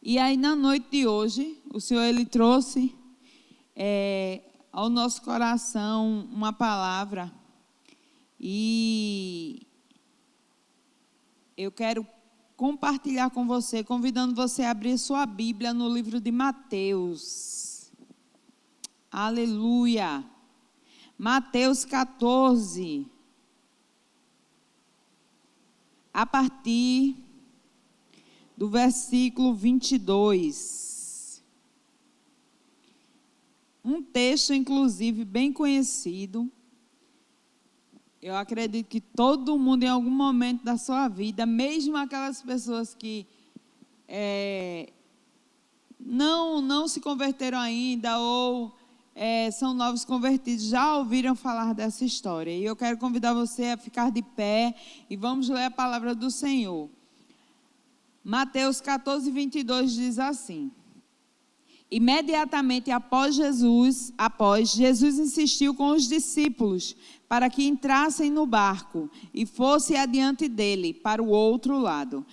E aí, na noite de hoje, o Senhor ele trouxe ao nosso coração uma palavra. E eu quero compartilhar com você, convidando você a abrir sua Bíblia no livro de Mateus. Aleluia! Mateus 14. A partir do versículo 22. Um texto, inclusive, bem conhecido. Eu acredito que todo mundo, em algum momento da sua vida, mesmo aquelas pessoas que não se converteram ainda ou são novos convertidos, já ouviram falar dessa história. E eu quero convidar você a ficar de pé e vamos ler a palavra do Senhor. Mateus 14, 22 diz assim: imediatamente após Jesus insistiu com os discípulos para que entrassem no barco e fosse adiante dele para o outro lado,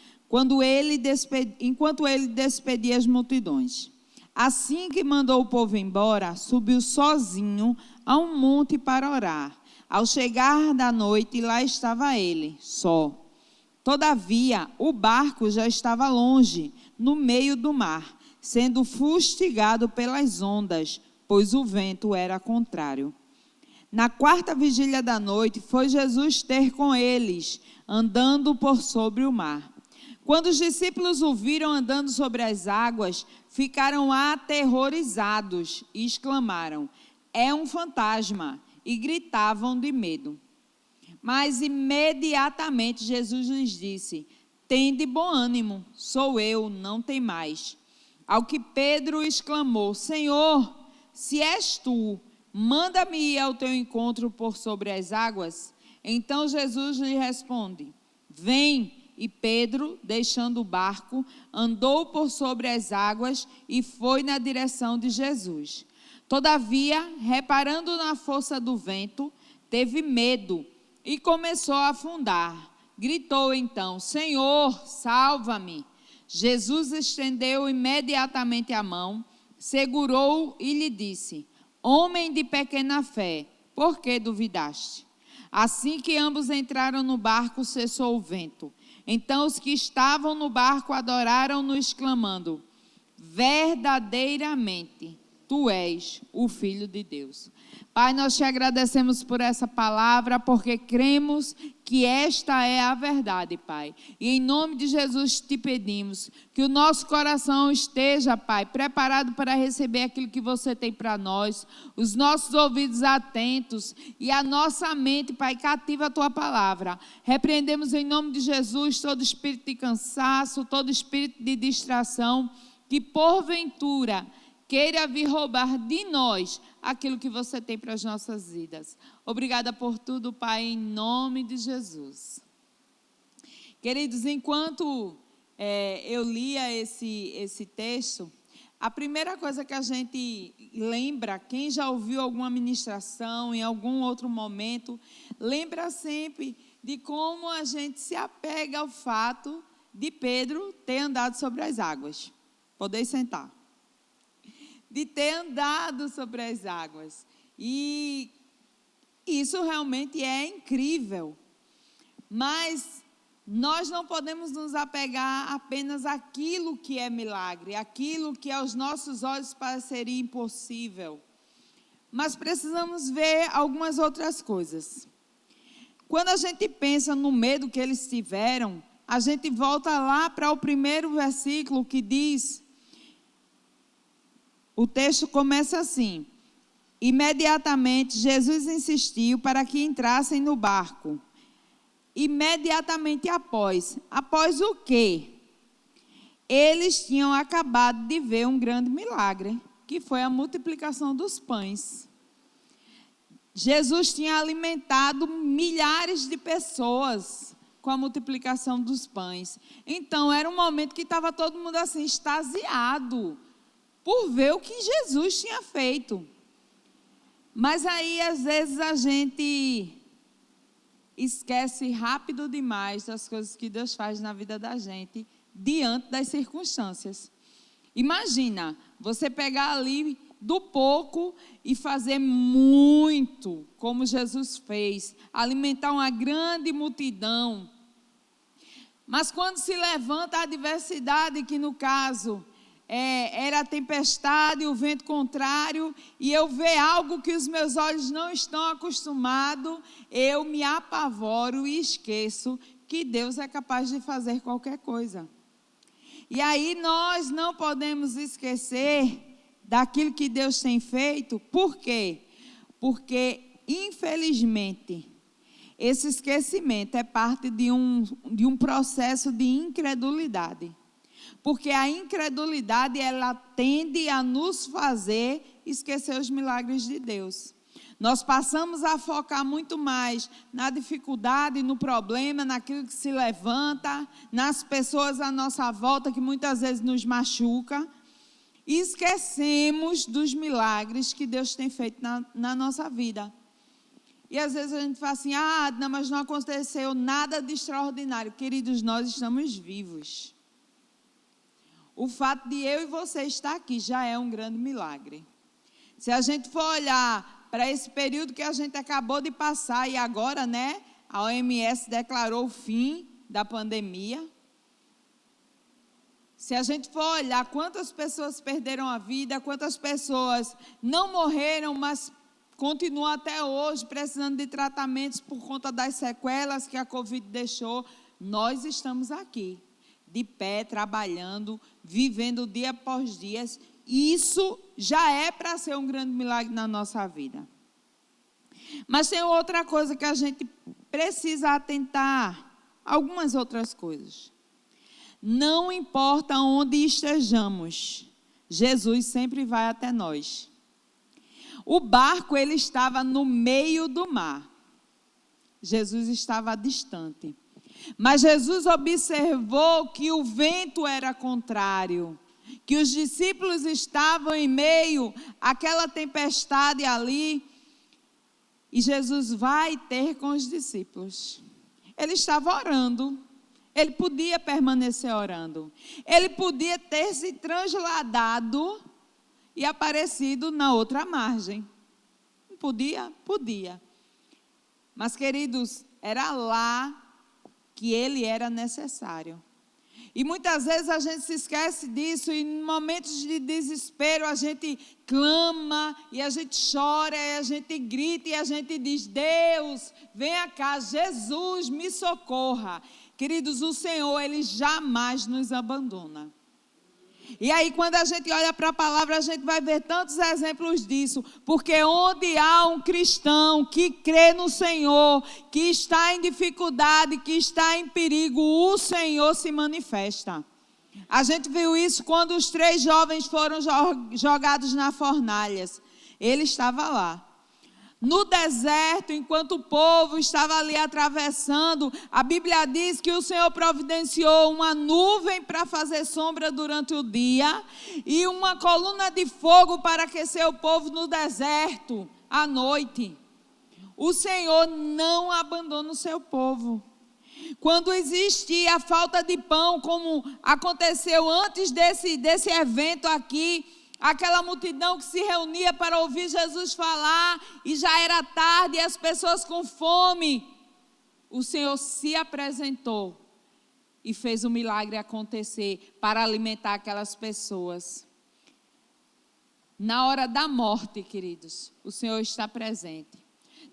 enquanto ele despedia as multidões. Assim que mandou o povo embora, subiu sozinho a um monte para orar. Ao chegar da noite, lá estava ele, só. Todavia, o barco já estava longe, no meio do mar, sendo fustigado pelas ondas, pois o vento era contrário. Na quarta vigília da noite, foi Jesus ter com eles, andando por sobre o mar. Quando os discípulos o viram andando sobre as águas, ficaram aterrorizados e exclamaram: é um fantasma! E gritavam de medo. Mas imediatamente Jesus lhes disse: tende bom ânimo, sou eu, não temais. Ao que Pedro exclamou: Senhor, se és tu, manda-me ir ao teu encontro por sobre as águas. Então Jesus lhe responde: vem. E Pedro, deixando o barco, andou por sobre as águas e foi na direção de Jesus. Todavia, reparando na força do vento, teve medo e começou a afundar. Gritou então: Senhor, salva-me. Jesus estendeu imediatamente a mão, segurou-o e lhe disse: homem de pequena fé, por que duvidaste? Assim que ambos entraram no barco, cessou o vento. Então os que estavam no barco adoraram-no, exclamando: verdadeiramente, tu és o Filho de Deus. Pai, nós te agradecemos por essa palavra, porque cremos que esta é a verdade, Pai. E em nome de Jesus te pedimos que o nosso coração esteja, Pai, preparado para receber aquilo que você tem para nós, os nossos ouvidos atentos e a nossa mente, Pai, cativa a tua palavra. Repreendemos em nome de Jesus todo espírito de cansaço, todo espírito de distração, que porventura queira vir roubar de nós aquilo que você tem para as nossas vidas. Obrigada por tudo, Pai, em nome de Jesus. Queridos, enquanto eu lia esse texto, a primeira coisa que a gente lembra, quem já ouviu alguma ministração em algum outro momento, lembra sempre de como a gente se apega ao fato de Pedro ter andado sobre as águas. Podem sentar. De ter andado sobre as águas. E isso realmente é incrível. Mas nós não podemos nos apegar apenas àquilo que é milagre, aquilo que aos nossos olhos pareceria impossível. Mas precisamos ver algumas outras coisas. Quando a gente pensa no medo que eles tiveram, a gente volta lá para o primeiro versículo que diz... O texto começa assim: imediatamente Jesus insistiu para que entrassem no barco. Imediatamente após o quê? Eles tinham acabado de ver um grande milagre, que foi a multiplicação dos pães. Jesus tinha alimentado milhares de pessoas com a multiplicação dos pães. Então era um momento que estava todo mundo assim, extasiado, por ver o que Jesus tinha feito. Mas aí, às vezes, a gente esquece rápido demais das coisas que Deus faz na vida da gente, diante das circunstâncias. Imagina, você pegar ali do pouco e fazer muito, como Jesus fez, alimentar uma grande multidão. Mas quando se levanta a adversidade, que no caso era a tempestade, o vento contrário, e eu ver algo que os meus olhos não estão acostumados, eu me apavoro e esqueço que Deus é capaz de fazer qualquer coisa. E aí nós não podemos esquecer daquilo que Deus tem feito. Por quê? Porque, infelizmente, esse esquecimento é parte de um processo de incredulidade. Porque a incredulidade, ela tende a nos fazer esquecer os milagres de Deus. Nós passamos a focar muito mais na dificuldade, no problema, naquilo que se levanta, nas pessoas à nossa volta que muitas vezes nos machuca. E esquecemos dos milagres que Deus tem feito na nossa vida. E às vezes a gente fala assim, não, mas não aconteceu nada de extraordinário. Queridos, nós estamos vivos. O fato de eu e você estar aqui já é um grande milagre. Se a gente for olhar para esse período que a gente acabou de passar, e agora, a OMS declarou o fim da pandemia. Se a gente for olhar quantas pessoas perderam a vida, quantas pessoas não morreram, mas continuam até hoje precisando de tratamentos por conta das sequelas que a Covid deixou, nós estamos aqui, de pé, trabalhando, vivendo dia após dia. Isso já é para ser um grande milagre na nossa vida. Mas tem outra coisa que a gente precisa atentar, algumas outras coisas. Não importa onde estejamos, Jesus sempre vai até nós. O barco, ele estava no meio do mar. Jesus estava distante. Mas Jesus observou que o vento era contrário, que os discípulos estavam em meio àquela tempestade ali, e Jesus vai ter com os discípulos. Ele estava orando, ele podia permanecer orando, ele podia ter se transladado e aparecido na outra margem. Podia? Podia. Mas, queridos, era lá que ele era necessário. E muitas vezes a gente se esquece disso, e em momentos de desespero a gente clama, e a gente chora, e a gente grita, e a gente diz, Deus, venha cá, Jesus, me socorra. Queridos, o Senhor, Ele jamais nos abandona. E aí, quando a gente olha para a palavra, a gente vai ver tantos exemplos disso. Porque onde há um cristão que crê no Senhor, que está em dificuldade, que está em perigo, o Senhor se manifesta. A gente viu isso quando os 3 jovens foram jogados na fornalhas. Ele estava lá. No deserto, enquanto o povo estava ali atravessando, a Bíblia diz que o Senhor providenciou uma nuvem para fazer sombra durante o dia e uma coluna de fogo para aquecer o povo no deserto à noite. O Senhor não abandona o seu povo. Quando existe a falta de pão, como aconteceu antes desse evento aqui, aquela multidão que se reunia para ouvir Jesus falar, e já era tarde, e as pessoas com fome, o Senhor se apresentou e fez o milagre acontecer para alimentar aquelas pessoas. Na hora da morte, queridos, o Senhor está presente.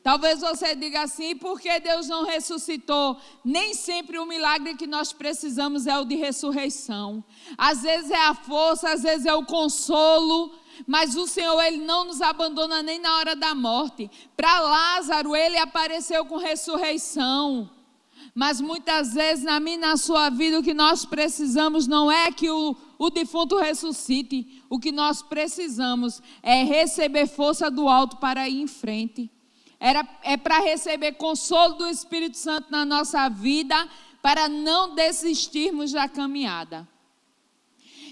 Talvez você diga assim, por que Deus não ressuscitou? Nem sempre o milagre que nós precisamos é o de ressurreição. Às vezes é a força, às vezes é o consolo, mas o Senhor, Ele não nos abandona nem na hora da morte. Para Lázaro, Ele apareceu com ressurreição. Mas muitas vezes na minha e na sua vida o que nós precisamos não é que o defunto ressuscite. O que nós precisamos é receber força do alto para ir em frente. É para receber consolo do Espírito Santo na nossa vida, para não desistirmos da caminhada.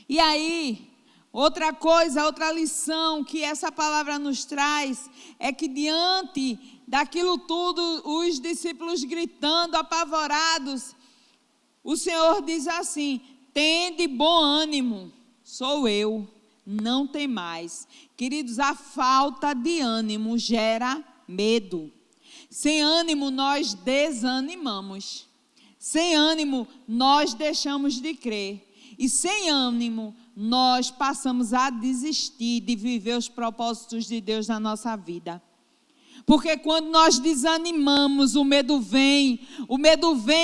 E aí, outra coisa, outra lição que essa palavra nos traz, é que diante daquilo tudo, os discípulos gritando, apavorados, o Senhor diz assim, tende bom ânimo, sou eu, não tem mais. Queridos, a falta de ânimo gera medo. Sem ânimo, nós desanimamos. Sem ânimo, nós deixamos de crer. E sem ânimo, nós passamos a desistir de viver os propósitos de Deus na nossa vida. Porque quando nós desanimamos, o medo vem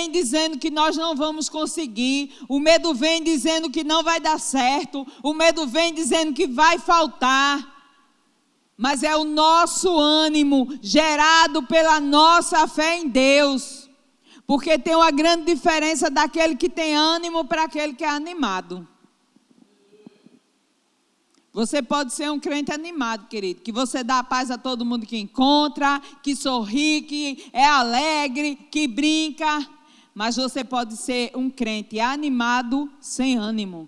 dizendo que nós não vamos conseguir, o medo vem dizendo que não vai dar certo, o medo vem dizendo que vai faltar. Mas é o nosso ânimo gerado pela nossa fé em Deus. Porque tem uma grande diferença daquele que tem ânimo para aquele que é animado. Você pode ser um crente animado, querido, que você dá paz a todo mundo que encontra, que sorri, que é alegre, que brinca. Mas você pode ser um crente animado sem ânimo.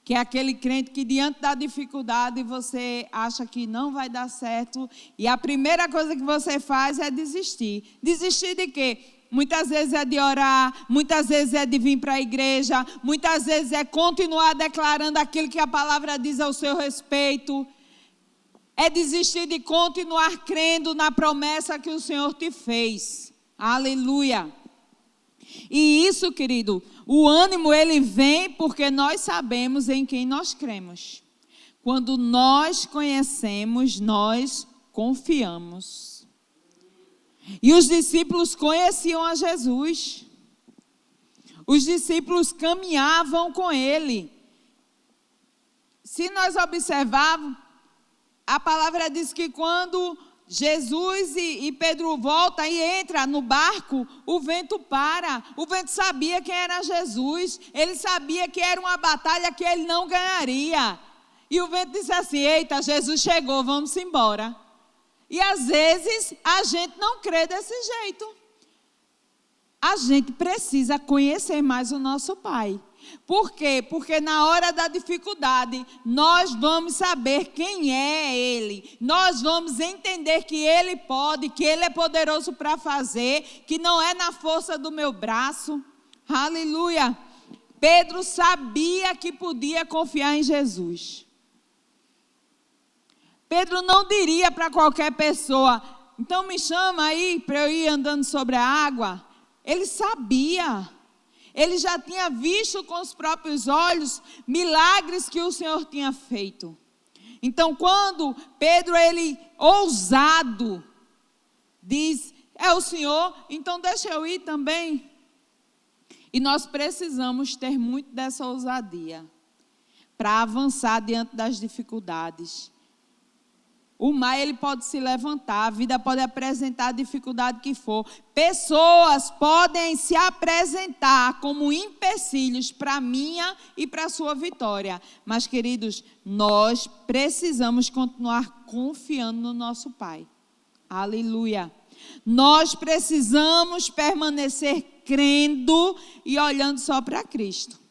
Que é aquele crente que diante da dificuldade você acha que não vai dar certo. E a primeira coisa que você faz é desistir. Desistir de quê? Muitas vezes é de orar, muitas vezes é de vir para a igreja, muitas vezes é continuar declarando aquilo que a palavra diz ao seu respeito. É desistir de continuar crendo na promessa que o Senhor te fez. Aleluia. E isso, querido, o ânimo ele vem porque nós sabemos em quem nós cremos. Quando nós conhecemos, nós confiamos. E os discípulos conheciam a Jesus. Os discípulos caminhavam com ele. Se nós observarmos, a palavra diz que quando Jesus e Pedro voltam e entram no barco, o vento para. O vento sabia quem era Jesus. Ele sabia que era uma batalha que ele não ganharia. E o vento disse assim: eita, Jesus chegou, vamos embora. E às vezes a gente não crê desse jeito. A gente precisa conhecer mais o nosso Pai. Por quê? Porque na hora da dificuldade, nós vamos saber quem é Ele. Nós vamos entender que Ele pode, que Ele é poderoso para fazer, que não é na força do meu braço. Aleluia. Pedro sabia que podia confiar em Jesus. Pedro não diria para qualquer pessoa: então me chama aí para eu ir andando sobre a água. Ele sabia. Ele já tinha visto com os próprios olhos milagres que o Senhor tinha feito. Então, quando Pedro, ele ousado, diz: é o Senhor, então deixa eu ir também. E nós precisamos ter muito dessa ousadia para avançar diante das dificuldades. O mar ele pode se levantar, a vida pode apresentar a dificuldade que for. Pessoas podem se apresentar como empecilhos para a minha e para a sua vitória. Mas, queridos, nós precisamos continuar confiando no nosso Pai. Aleluia. Nós precisamos permanecer crendo e olhando só para Cristo.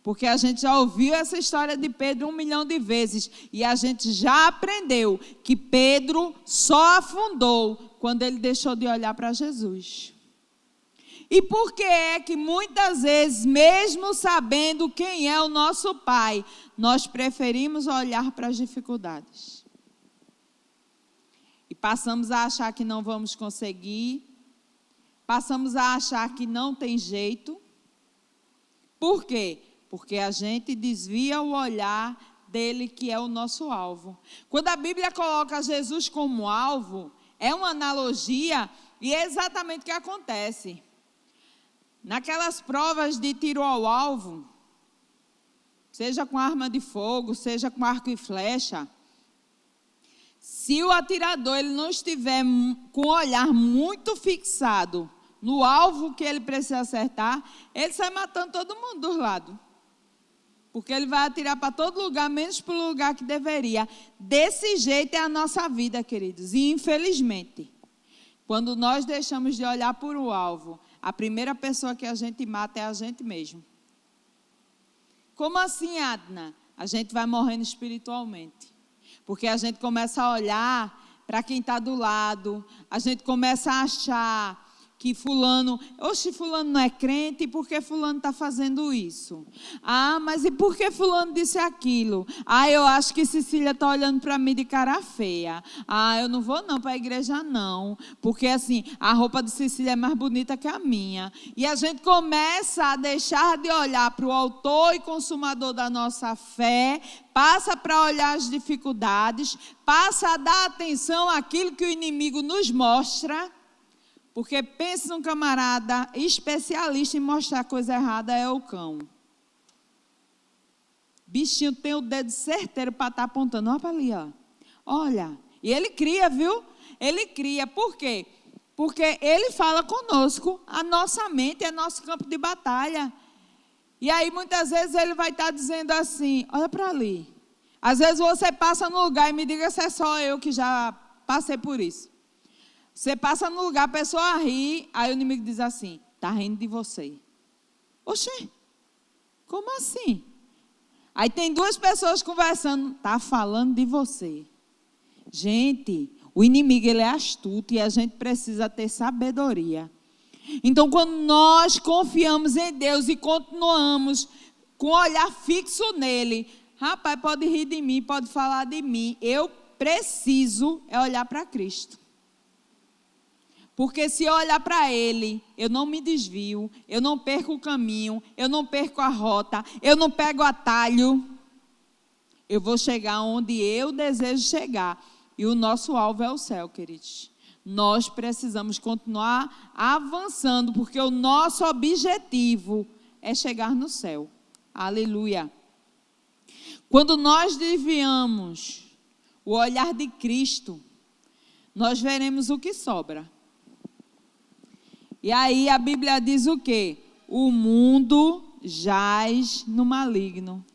Porque a gente já ouviu essa história de Pedro 1 milhão de vezes. E a gente já aprendeu que Pedro só afundou quando ele deixou de olhar para Jesus. E por que é que muitas vezes, mesmo sabendo quem é o nosso Pai, nós preferimos olhar para as dificuldades? E passamos a achar que não vamos conseguir. Passamos a achar que não tem jeito. Por quê? Porque a gente desvia o olhar dele, que é o nosso alvo. Quando a Bíblia coloca Jesus como alvo, é uma analogia e é exatamente o que acontece. Naquelas provas de tiro ao alvo, seja com arma de fogo, seja com arco e flecha, se o atirador ele não estiver com o olhar muito fixado no alvo que ele precisa acertar, ele sai matando todo mundo dos lados. Porque ele vai atirar para todo lugar, menos para o lugar que deveria. Desse jeito é a nossa vida, queridos. E infelizmente, quando nós deixamos de olhar por o alvo, a primeira pessoa que a gente mata é a gente mesmo. Como assim, Adna? A gente vai morrendo espiritualmente. Porque a gente começa a olhar para quem está do lado. A gente começa a achar que fulano não é crente, por que fulano está fazendo isso? Ah, mas e por que fulano disse aquilo? Ah, eu acho que Cecília está olhando para mim de cara feia. Ah, eu não vou não para a igreja não, porque assim, a roupa de Cecília é mais bonita que a minha. E a gente começa a deixar de olhar para o autor e consumador da nossa fé, passa para olhar as dificuldades, passa a dar atenção àquilo que o inimigo nos mostra. Porque pensa num camarada especialista em mostrar coisa errada, é o cão. Bichinho tem o dedo certeiro para estar apontando. Olha para ali, ó. Olha. E ele cria, viu? Ele cria. Por quê? Porque ele fala conosco. A nossa mente é nosso campo de batalha. E aí, muitas vezes, ele vai estar dizendo assim, olha para ali. Às vezes, você passa no lugar e me diga se é só eu que já passei por isso. Você passa no lugar, a pessoa ri, aí o inimigo diz assim, está rindo de você. Oxê, como assim? Aí tem duas pessoas conversando, está falando de você. Gente, o inimigo ele é astuto e a gente precisa ter sabedoria. Então, quando nós confiamos em Deus e continuamos com o olhar fixo nele, rapaz, pode rir de mim, pode falar de mim, eu preciso olhar para Cristo. Porque se eu olhar para Ele, eu não me desvio, eu não perco o caminho, eu não perco a rota, eu não pego atalho. Eu vou chegar onde eu desejo chegar. E o nosso alvo é o céu, queridos. Nós precisamos continuar avançando, porque o nosso objetivo é chegar no céu. Aleluia. Quando nós desviamos o olhar de Cristo, nós veremos o que sobra. E aí a Bíblia diz o quê? O mundo jaz no maligno.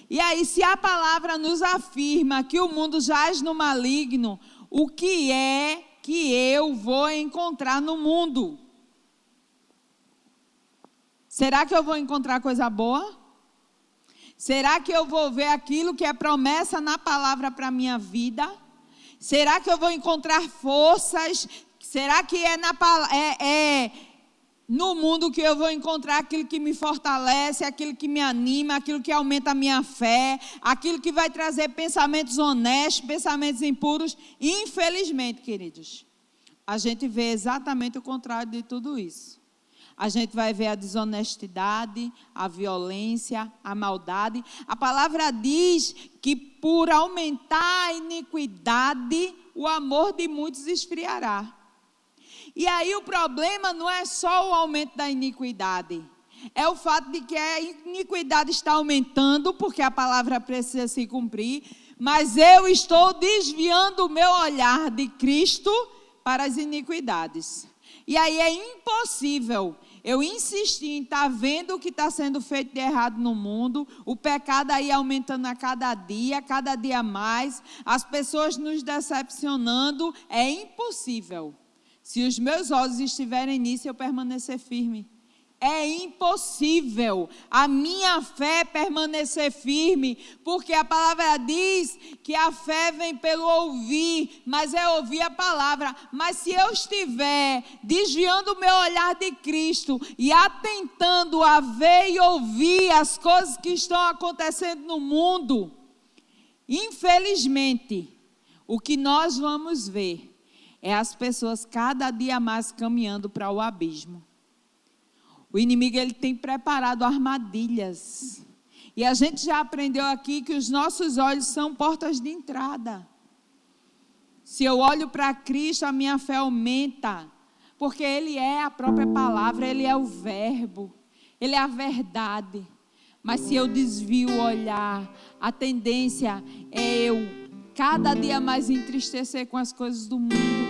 E aí, se a palavra nos afirma que o mundo jaz no maligno, o que é que eu vou encontrar no mundo? Será que eu vou encontrar coisa boa? Será que eu vou ver aquilo que é promessa na palavra para a minha vida? Será que eu vou encontrar forças? Será que é no mundo que eu vou encontrar aquilo que me fortalece, aquilo que me anima, aquilo que aumenta a minha fé, aquilo que vai trazer pensamentos honestos, pensamentos impuros? Infelizmente, queridos, a gente vê exatamente o contrário de tudo isso. A gente vai ver a desonestidade, a violência, a maldade. A palavra diz que por aumentar a iniquidade, o amor de muitos esfriará. E aí o problema não é só o aumento da iniquidade. É o fato de que a iniquidade está aumentando, porque a palavra precisa se cumprir. Mas eu estou desviando o meu olhar de Cristo para as iniquidades. E aí é impossível eu insistir em estar vendo o que está sendo feito de errado no mundo, o pecado aí aumentando a cada dia mais, as pessoas nos decepcionando. É impossível. Se os meus olhos estiverem nisso, eu permanecer firme. É impossível a minha fé permanecer firme, porque a palavra diz que a fé vem pelo ouvir, mas é ouvir a palavra. Mas se eu estiver desviando o meu olhar de Cristo e atentando a ver e ouvir as coisas que estão acontecendo no mundo, infelizmente, o que nós vamos ver é as pessoas cada dia mais caminhando para o abismo. O inimigo ele tem preparado armadilhas. E a gente já aprendeu aqui que os nossos olhos são portas de entrada. Se eu olho para Cristo, a minha fé aumenta. Porque Ele é a própria palavra, Ele é o verbo, Ele é a verdade. Mas se eu desvio o olhar, a tendência é eu cada dia mais entristecer com as coisas do mundo.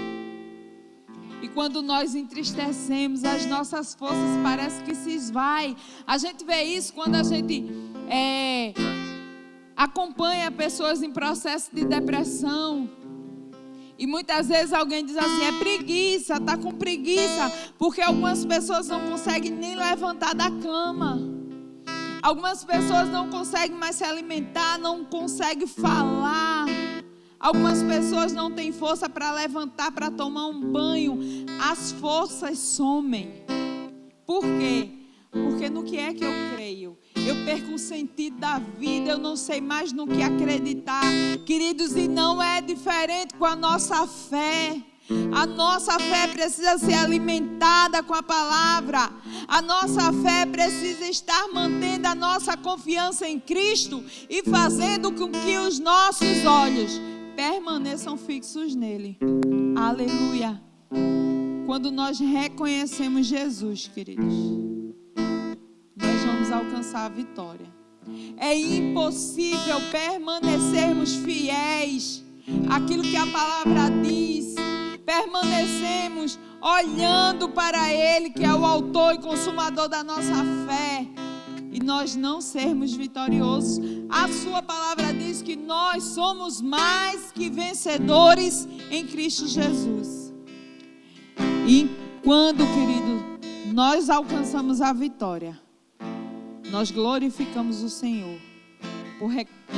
E quando nós entristecemos, as nossas forças parece que se esvai. A gente vê isso quando a gente acompanha pessoas em processo de depressão. E muitas vezes alguém diz assim, é preguiça, está com preguiça. Porque algumas pessoas não conseguem nem levantar da cama. Algumas pessoas não conseguem mais se alimentar, não conseguem falar. Algumas pessoas não têm força para levantar, para tomar um banho. As forças somem. Por quê? Porque no que é que eu creio? Eu perco o sentido da vida, eu não sei mais no que acreditar. Queridos, e não é diferente com a nossa fé. A nossa fé precisa ser alimentada com a palavra. A nossa fé precisa estar mantendo a nossa confiança em Cristo e fazendo com que os nossos olhos permaneçam fixos nele. Aleluia. Quando nós reconhecemos Jesus, queridos, nós vamos alcançar a vitória. É impossível permanecermos fiéis àquilo que a palavra diz. Permanecemos olhando para Ele, que é o autor e consumador da nossa fé, e nós não sermos vitoriosos. A sua palavra diz que nós somos mais que vencedores em Cristo Jesus. E quando, querido, nós alcançamos a vitória, nós glorificamos o Senhor,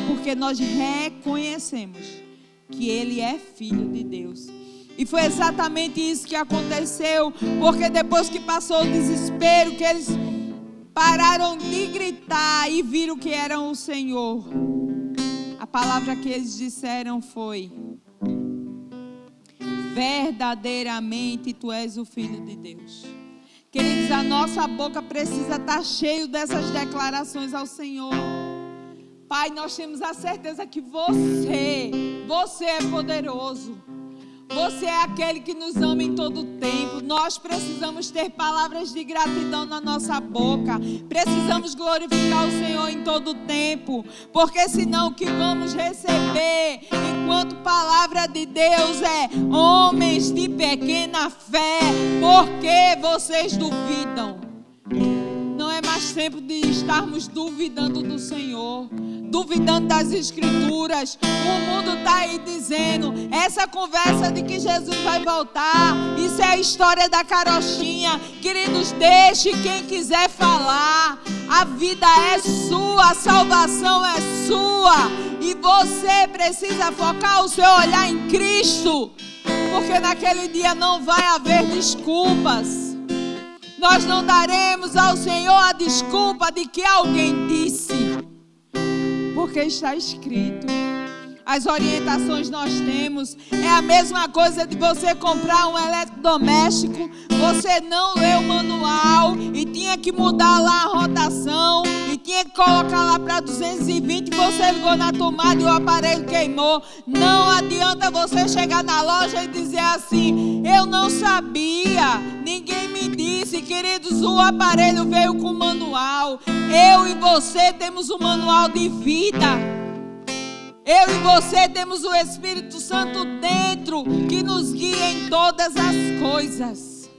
porque nós reconhecemos que Ele é Filho de Deus. E foi exatamente isso que aconteceu, porque depois que passou o desespero, que eles pararam de gritar e viram que eram o Senhor, a palavra que eles disseram foi: verdadeiramente Tu és o Filho de Deus. Queridos, a nossa boca precisa estar cheia dessas declarações ao Senhor. Pai, nós temos a certeza que Você é poderoso. Você é aquele que nos ama em todo o tempo. Nós precisamos ter palavras de gratidão na nossa boca. Precisamos glorificar o Senhor em todo o tempo. Porque senão o que vamos receber enquanto palavra de Deus é: homens de pequena fé, por que vocês duvidam? Não é mais tempo de estarmos duvidando do Senhor, duvidando das Escrituras. O mundo está aí dizendo, essa conversa de que Jesus vai voltar, isso é a história da carochinha. Queridos, deixe quem quiser falar. A vida é sua, a salvação é sua, e você precisa focar o seu olhar em Cristo, porque naquele dia não vai haver desculpas. Nós não daremos ao Senhor a desculpa de que alguém disse, porque está escrito. As orientações nós temos. É a mesma coisa de você comprar um eletrodoméstico. Você não leu o manual e tinha que mudar lá a rotação e tinha que colocar lá para 220. Você ligou na tomada e o aparelho queimou. Não adianta você chegar na loja e dizer assim: eu não sabia, ninguém me disse. Queridos, o aparelho veio com manual. Eu e você temos um manual de vida. Eu e você temos o Espírito Santo dentro, que nos guia em todas as coisas.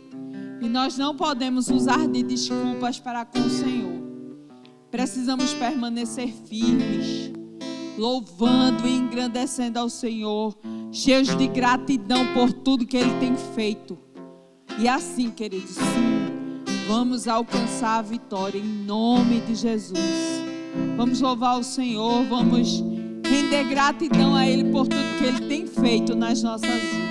E nós não podemos usar de desculpas para com o Senhor. Precisamos permanecer firmes, louvando e engrandecendo ao Senhor, cheios de gratidão por tudo que Ele tem feito. E assim, queridos, sim, vamos alcançar a vitória em nome de Jesus. Vamos louvar o Senhor, vamos render gratidão a Ele por tudo que Ele tem feito nas nossas vidas.